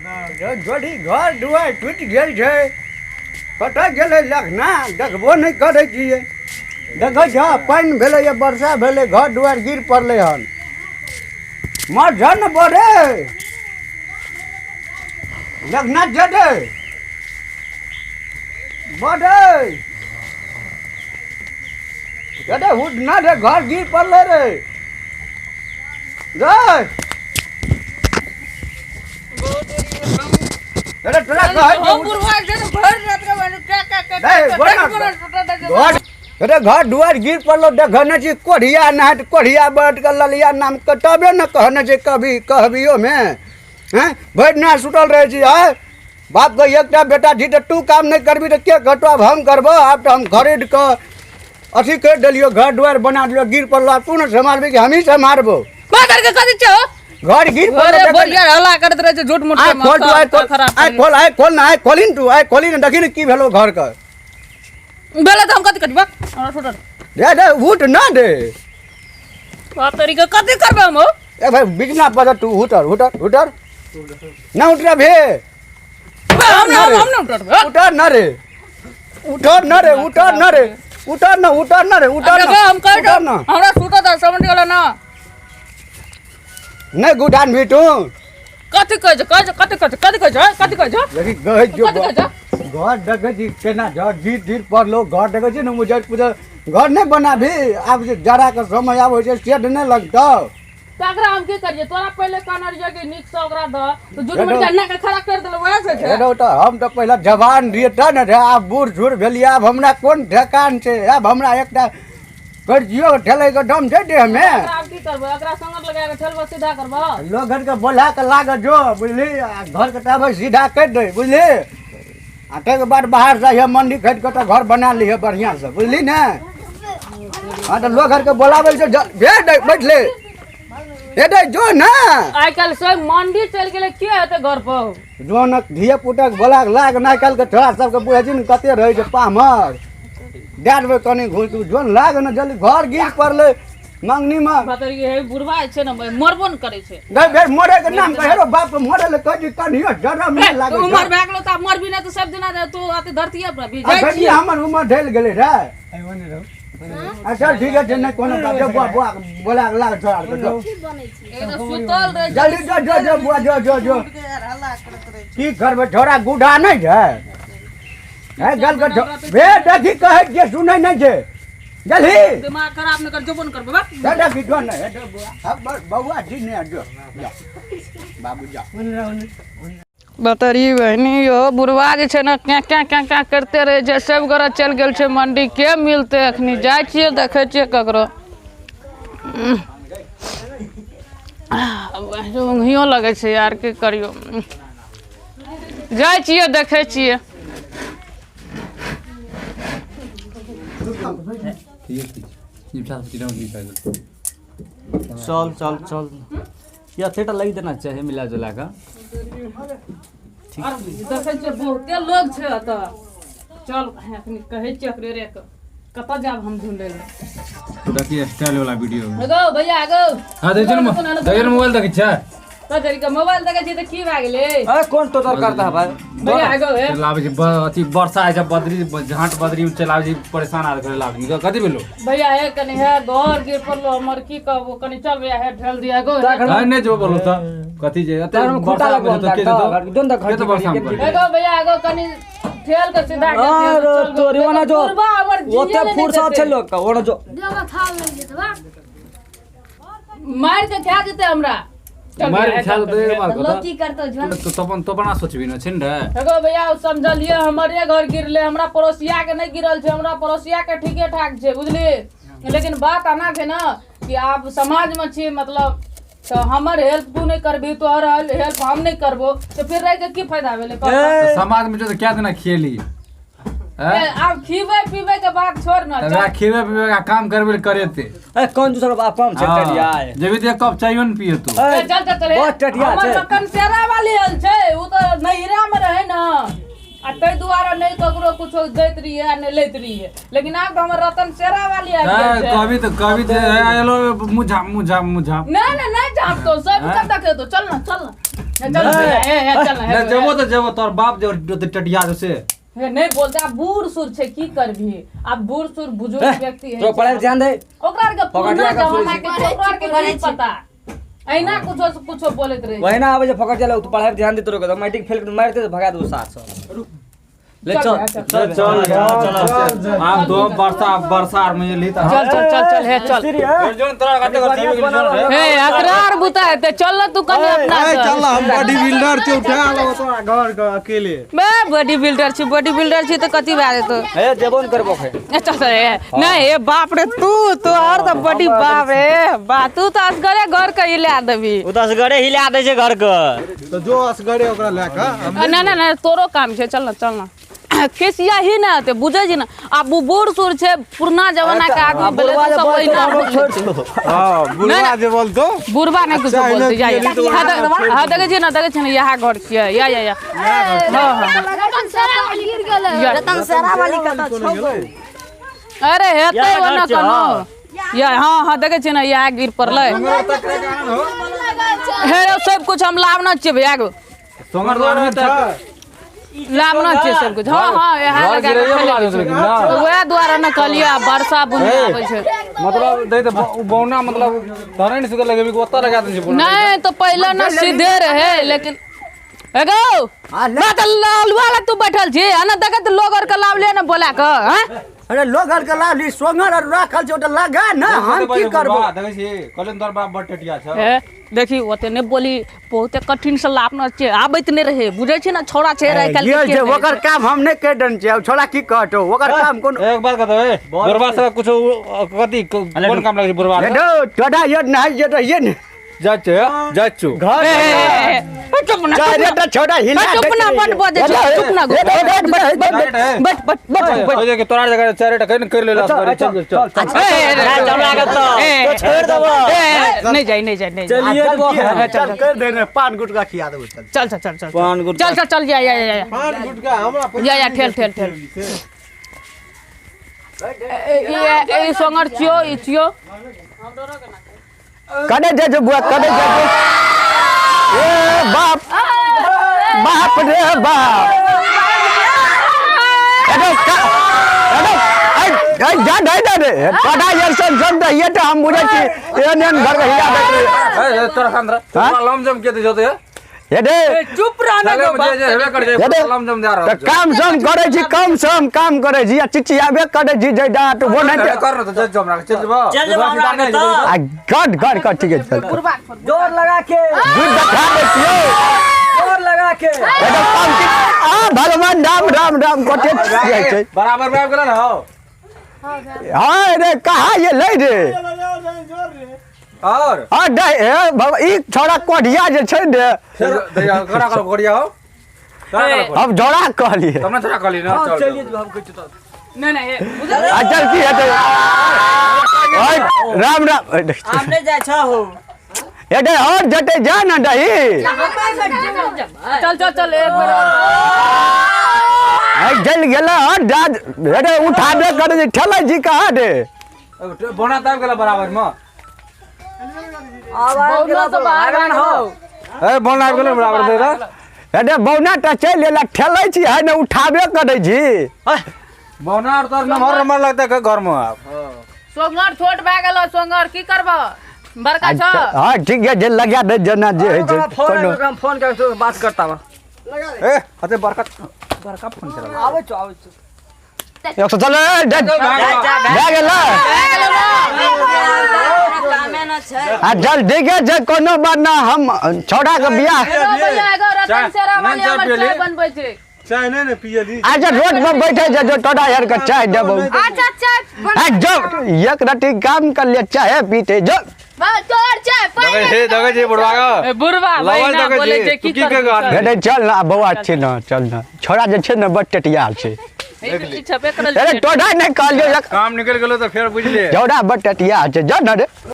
જોડી ઘર ડુવાય તૂટી ગયેલ છે કટા ગયેલે લખના ડગવો નહીં કરે છીએ ડગો જ પાણી ભેલે એ બરસા ભેલે ઘર ડુવાય ગીર પડલે હન માર જન બોરે લખના જડે બોરે જડે હુડ ના રે ઘર ગીર પડલે રે જય अरे तुला अरे घर दुआर गिर पड़लो देखने छी कोढ़िया नाट कोढ़िया बट के ललिया नाम कटबे न कहने छी कभी कहबियो में हैं भैरना सुतल रहे छी है बाप के एकटा बेटा छी त तू काम नहीं करबी त के घटो अब हम करबो अब तो हम खरीद के अथी कर देलियो घर दुआर बना दियो गिर पड़लो तू न संभालबी कि हम ही संभालबो बादर के कथि छ घर गिर अरे बोलिया हल्ला करत रहे छ झूठ मूठ के खोल तू आय खोल ना आय खोलिन तू आय खोलिन देखिन की भेलो घर का बेला त हम कथि करबा हमरा छोड़ दे उठ ना दे बातरी के कथि करबा हम ए भाई बिजना पर तू उतर ना उठ रे भे हम ना उतर ना रे हम कह दो हमरा छूटा त समझ गेला ना नहीं गुडान भी तू कथि कह छ देखी गए जो घर डगे जी केना धीर धीर पर लो घर डगे छी न मुझे पूरा घर नहीं बना भी अब जरा के समय आवे छै सेड नहीं लगता तकरा हम की करिए तोरा पहले कानर जगे निक से ओकरा द तो झूठ मूठ के ना खड़ा कर देलो वैसे से छै एरो तो हम तो पहला जवान रहिए त न रे अब बूढ़ झूर भेलिया अब हमरा कोन ठेकान छै अब हमरा एकटा कर जियो ठेले के दम दे दे हमें अब की करबो एकरा संगत लगा के ठेलबो सीधा करबो लोग घर के बोला के लाग जो बुझली घर के तब सीधा कर दे बुझली आटे के बाद बाहर जाइए मंडी खरीद के तो घर बना लिए बढ़िया से बुझली ना हाँ तो लोग घर के बोलावे जो बैठ ले ए दे जो ना आई कल सब मंडी चल गेले के हेते घर पर जो न धिया पुता के बोला के लाग ना कल के छोरा सब के बुझे न कते रहे छै पामर डाडवे कनी घुस जोन लाग न जल्दी घर गिर पड़ले मंगनी में बातरी के हे बुढ़वा छै न मरबो न करे छै गए बे मोरे के नाम कहेरो बाप के मोरे ले कजी कनियो जरम नहीं लागे उमर भागलो त मरबी न त सब दिना तू अति धरतीए पर भी जाय छी हमर उमर ढेल गेले रे आई ओने रहो अच्छा ठीक है जने कोनो बात बुआ बोला लाग छोड़ दो एकदम सुतल रहे जल्दी जो बुआ जो हल्ला करत रहे की करबे छोरा गुडा नहीं है है गल के बे देखी कहे जे सुनै नहीं छै जल्दी दिमाग खराब न कर जोबन करबे बा दादा की जोन है बुआ अब बउआ जी ने जो बाबू जा बतरी बहनी यो बुढ़वा जे छै न क्या करते रहे छै सब गोरा चल गेल छै मंडी के मिलते अखनी जाय छियै देखे छियै ककरो हियो लगे छै यार की करियो जाय छियै देखे छियै चल या थिएटर लगी देना चाहिए मिला जुला का देखे छियै बहुते लोग छै अत चल अखनी कहे छियै एकरे रे कत जाब हम ढूंढे ले देखिए स्टाइल वाला वीडियो गो भैया गो हां देखिए मोबाइल देखे छै तो तेरी का मोबाइल देखे छी त की भाग गेले अरे कौन तो करता है भाई भैया गो हे लाभ जी अथी वर्षा है जब बदरी झांट बदरी में चलावे जी परेशान आ करे लाभ जी कथि भेलो भैया हे कनी है घर गिर पड़लो हमर की कहबो कनी चल भैया हे ढेल दिया गो नहीं जो बोलो त कथि जे अते वर्षा में तो के तो दोन तक के तो वर्षा में हे गो भैया गो कनी ठेल के सीधा कर दियो चल तोरी वाला जो ओते फुर्सत छै चल लोग का ओना जो देवा थाल लग जेते बा मार के खा देते हमरा मार के ख्याल दे मार को लोकी करतो जन तो बना सोचबी न छिन रे देखो भैया समझलिए हमरे घर गिरले हमरा पड़ोसिया के नहीं गिरल छै हमरा पड़ोसिया के ठीके ठाक छै बुझली लेकिन बात आना छै ना कि आप समाज में छी मतलब तो हमर हेल्प तू नहीं करबी तोहर हेल्प हम नहीं करबो तो फिर रह के की फायदा भेले तो समाज में जो क्या देना खेली अब खीबे पीबे के बात छोड़ ना तबरा खीबे पीबे का काम करबे करेते ए कौन दूसरा बाप हम छै टटिया जब एक कप चाहिए न पिए तू चल बहुत टटिया हमर छै रतन सेरा वाली हल छै उ तो नहिरा में रहे ना आ तै दुआरा नहीं ककरो कुछो दैत रही है नहीं लेत रही है लेकिन अब तो हमर रतन सेरा वाली है कभी तो आलो मुझा नहीं झाप तो सब कर देखे तो चल ना चल चल नहीं जेबो तो जेबो तोर बाप जे टटिया से हे नहीं बोलते आप बूढ़ सुर छे की करबी आप बूढ़ सुर बुजुर्ग व्यक्ति है तो पढ़ाई पे ध्यान दे ओकरा के पकड़िया का जमाना सुरी के ओकरा के नहीं पता ऐना कुछो बोलत रहे वही ना आवे जे फकट जाला तू पढ़ाई पे ध्यान दे तो रोक मैट्रिक फेल कर मारते तो भगा दो 700 ले चल चल आप दो वर्षा में ये लीता चल हे चल जोन तोरा काटे कर टीवी जोन हे अकरार बुता है ते चल तू कने अपना चल हम बॉडी बिल्डर छे उठा लो तोरा घर के अकेले मैं बॉडी बिल्डर छी तो कथि बारे तो ए जेबो न करबो खे चल नहीं ए बाप रे तू और तो बड़ी बाप रे बा तू तो असगरे घर के हिला देबी उ तो असगरे हिला दे छे घर के तो जो असगरे ओकरा लेके ना तोरो काम छे चल ना केसिया ही ना ते बुझे जी ना आ बूढ़ सुर छे पुरना जमाना के आदमी बोले तो सब वही ना हां बुढ़वा जे बोल तो बुढ़वा नहीं कुछ बोलते जाइए हां देखे छी ना यहाँ घर किया या हां रतन सेरा वाली कत छौ अरे हेते ओना कनो या हां देखे छी ना यहाँ गिर पड़ले हे सब कुछ हम लावना छी भैया सोंगर द्वार में तक लावना छै सब कुछ हां यहाँ लगा के वह द्वारा न कलिया वर्षा बुनी आबै छै मतलब दे तो बौना मतलब धरन से लगे भी ओता लगा दे छै नहीं तो पहले ना सीधे रहे लेकिन एगो बात लाल वाला तू बैठल छी है ना देखत लोग और के लाव ले ना बोला के हैं अरे लोग घर के लाली सोंगर राखल छै ओटा लगा ना हम की करबो देखे छी कलन तोर बाप बड़ टटिया छ ए देखी ओते ने बोली बहुते कठिन से लापना छै आबैत ने रहे बुझे छी ना छोड़ा छै रह कल ये जे ओकर काम हम नहीं कर दन छै छोड़ा की कहतो ओकर काम कोन एक बात कहतो ए बुरबा से कुछ कथि कोन काम लगे बुरबा ये टोडा ये नहीं जे तो ये जाचू घर चुप ना चारेटा छोड़ा हिला चुप ना बट बजे चुप ना बट हो जे के तोरा जगह चारेटा कहीं कर लेला चल चल चल लागत तो छोड़ देबो नहीं जाई चलिए चल कर देने पान गुटका खिया देबो चल पान गुटका चल या पान गुटका हमरा या ठेल ए सोंगर चियो ई चियो कने जे जो बुआ कने जे ए बाप रे बाप अरे जा दे पढ़ा यार सब ये तो हम बुझे छी एनन घर के हिला दे ए तोरा खांद्रा तोरा लमजम के दे जते ये दे चुप रहना चले मुझे हेबे कर दे लमजम जा रहा तो काम सम करे छी कम सम काम करे छी चिट्ठी आबे करे छी जे डाट वो नहीं कर तो जज हमरा चल चल हमरा तो आ गड कर ठीक है चल जोर लगा के दूध दिखा दे छियो जोर लगा के ये तो काम की आ भगवान राम कोटे छै बराबर में गेल ना हो हां रे कहा ये ले रे और आ दे ई छोड़ा कोढ़िया जे छै ने करा कर गोड़िया हो अब जोड़ा कहलिए तुमने थोड़ा कली ना चल चलिए हम कुछ तो नहीं आ चल की हेतै राम हमने जाय छ हो ये दे और जटे जा ना दही चल एक बार आई जल गेला और दाद अरे उठा दे करे ठेला जी कहा दे बोना तब गेला बराबर में बोलना तो बाहर हो ए बोना गेला बराबर दे रा अरे बौना टा चल लेला ठेलै छी है ना उठाबे करे छी बोना और तोर नंबर लगता है घर में आप सोंगर छोट भए गेलो सोंगर की करबो बड़का छ हां ठीक है जे लगा दे जना जे है फोन फोन कर बात करता बा ए अते बरका फोन चला आवे छ एक चल जा गेला कामे न छै आ जल देखे जे कोनो बात ना हम छोड़ा के बियाह भैया एगो रतन सेरा वाली हमर चाय बनबै छै चाय नहीं पियली आज रोड पर बैठे जे जो टोडा यार का चाय देबो अच्छा चाय आ जो एक रति काम कर ले चाय पीते जो तोर चाय दगे हे दगे जे बुढ़वा का बुढ़वा भाई ना बोले छै की कर बेटे चल ना बउआ छी ना चल ना छोड़ा जे छै ना बड़ टटिया छै छपे करल अरे टोडा नहीं कहलियो काम निकल गेलो तो फिर बुझ ले जोड़ा बड़ टटिया छै जो ना रे